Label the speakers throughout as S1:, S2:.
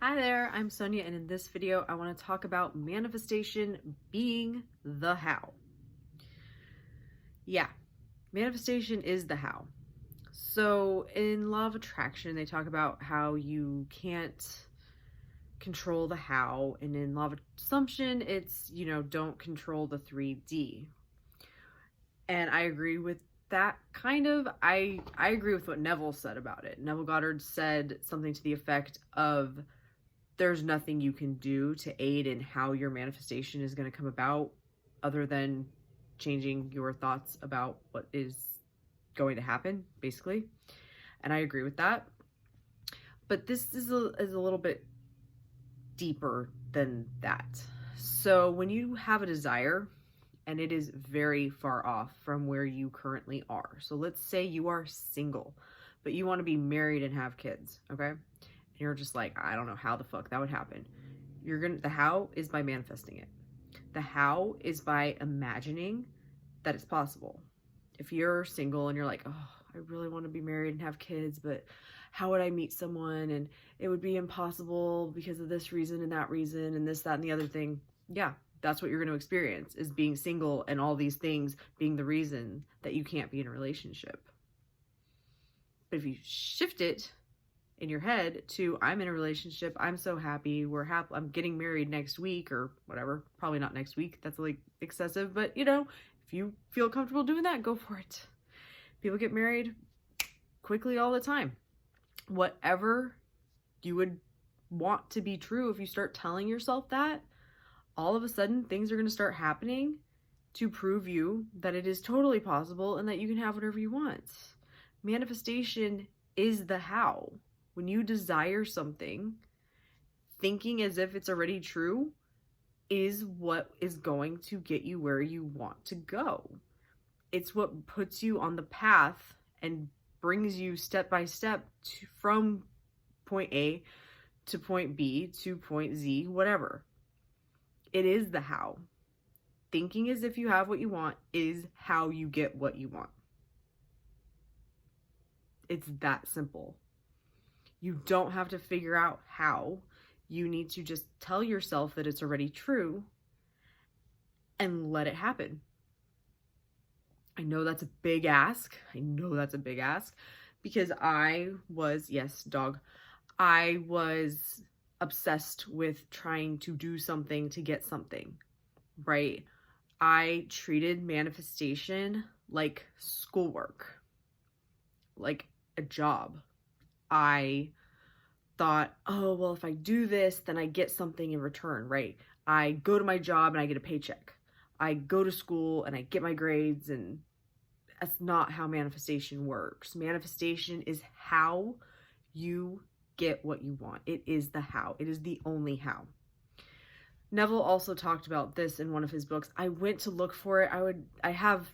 S1: Hi there, I'm Sonia, and in this video I want to talk about manifestation being the how. Yeah, manifestation is the how. So in Law of Attraction, they talk about how you can't control the how, and in Law of Assumption, it's, don't control the 3D. And I agree with that kind of. I agree with what Neville said about it. Neville Goddard said something to the effect of, there's nothing you can do to aid in how your manifestation is going to come about other than changing your thoughts about what is going to happen, basically. And I agree with that. But this is a little bit deeper than that. So when you have a desire and it is very far off from where you currently are. So let's say you are single, but you want to be married and have kids, okay? You're just like, I don't know how the fuck that would happen. The how is by manifesting it. The how is by imagining that it's possible. If you're single and you're like, oh, I really want to be married and have kids, but how would I meet someone? And it would be impossible because of this reason and that reason and this, that, and the other thing. Yeah, that's what you're going to experience, is being single and all these things being the reason that you can't be in a relationship. But if you shift it in your head to, I'm in a relationship, I'm so happy, I'm getting married next week or whatever. Probably not next week, that's like excessive, but if you feel comfortable doing that, go for it. People get married quickly all the time. Whatever you would want to be true, if you start telling yourself that, all of a sudden things are going to start happening to prove you that it is totally possible and that you can have whatever you want. Manifestation is the how. When you desire something, thinking as if it's already true is what is going to get you where you want to go. It's what puts you on the path and brings you step by step from point A to point B to point Z, whatever. It is the how. Thinking as if you have what you want is how you get what you want. It's that simple. You don't have to figure out how. You need to just tell yourself that it's already true and let it happen. I know that's a big ask. Because I was obsessed with trying to do something to get something, right? I treated manifestation like schoolwork, like a job. I thought, oh, well, if I do this, then I get something in return, right? I go to my job and I get a paycheck. I go to school and I get my grades, and that's not how manifestation works. Manifestation is how you get what you want. It is the how. It is the only how. Neville also talked about this in one of his books. I went to look for it. I have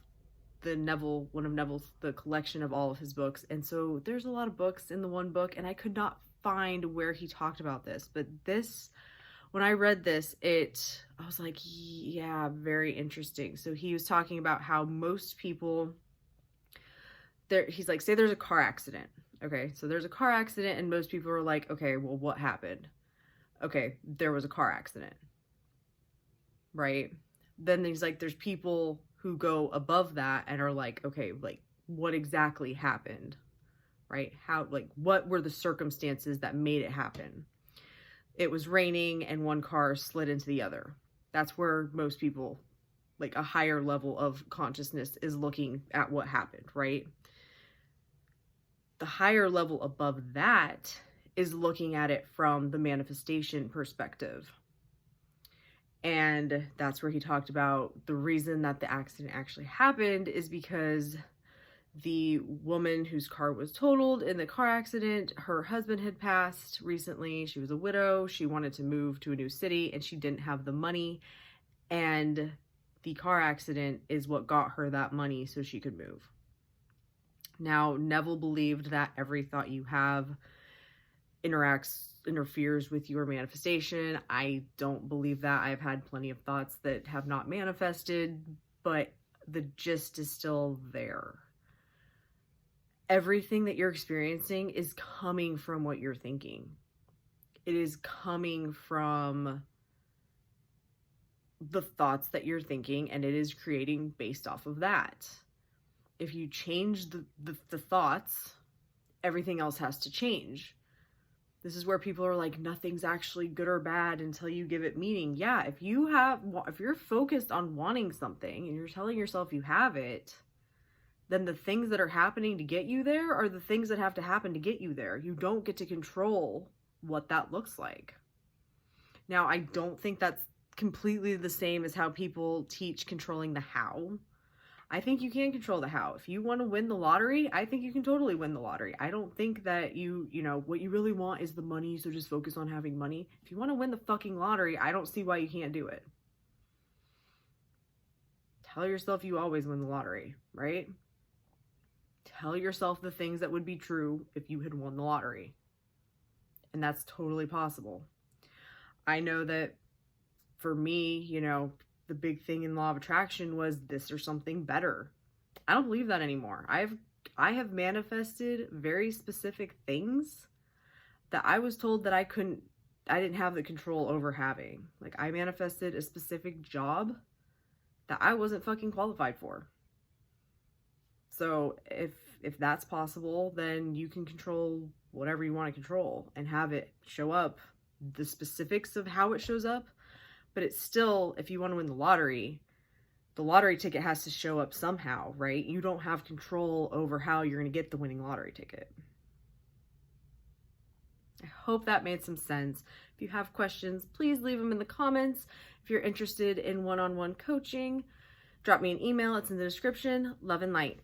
S1: the collection of all of his books. And so there's a lot of books in the one book, and I could not find where he talked about this. But when I read this, I was like, yeah, very interesting. So he was talking about how most people, he's like, say there's a car accident. Okay, so there's a car accident, and most people are like, okay, well, what happened? Okay, there was a car accident, right? Then there's people who go above that and are like, okay, like, what exactly happened, right? What were the circumstances that made it happen? It was raining and one car slid into the other. That's where most people, like a higher level of consciousness, is looking at what happened, right? The higher level above that is looking at it from the manifestation perspective. And that's where he talked about the reason that the accident actually happened is because the woman whose car was totaled in the car accident, her husband had passed recently. She was a widow. She wanted to move to a new city and she didn't have the money. And the car accident is what got her that money so she could move. Now, Neville believed that every thought you have interferes with your manifestation. I don't believe that. I've had plenty of thoughts that have not manifested, but the gist is still there. Everything that you're experiencing is coming from what you're thinking. It is coming from the thoughts that you're thinking, and it is creating based off of that. If you change the thoughts, everything else has to change. This is where people are like, nothing's actually good or bad until you give it meaning. Yeah, if you're focused on wanting something and you're telling yourself you have it, then the things that are happening to get you there are the things that have to happen to get you there. You don't get to control what that looks like. Now, I don't think that's completely the same as how people teach controlling the how. I think you can control the how. If you want to win the lottery, I think you can totally win the lottery. I don't think that you know, what you really want is the money, so just focus on having money. If you want to win the fucking lottery, I don't see why you can't do it. Tell yourself you always win the lottery, right? Tell yourself the things that would be true if you had won the lottery. And that's totally possible. I know that for me, you know, the big thing in law of attraction was this or something better. I don't believe that anymore. I have manifested very specific things that I was told that I didn't have the control over having. Like, I manifested a specific job that I wasn't fucking qualified for. So if that's possible, then you can control whatever you want to control and have it show up. The specifics of how it shows up, but it's still, if you want to win the lottery ticket has to show up somehow, right? You don't have control over how you're going to get the winning lottery ticket. I hope that made some sense. If you have questions, please leave them in the comments. If you're interested in one-on-one coaching, drop me an email. It's in the description. Love and light.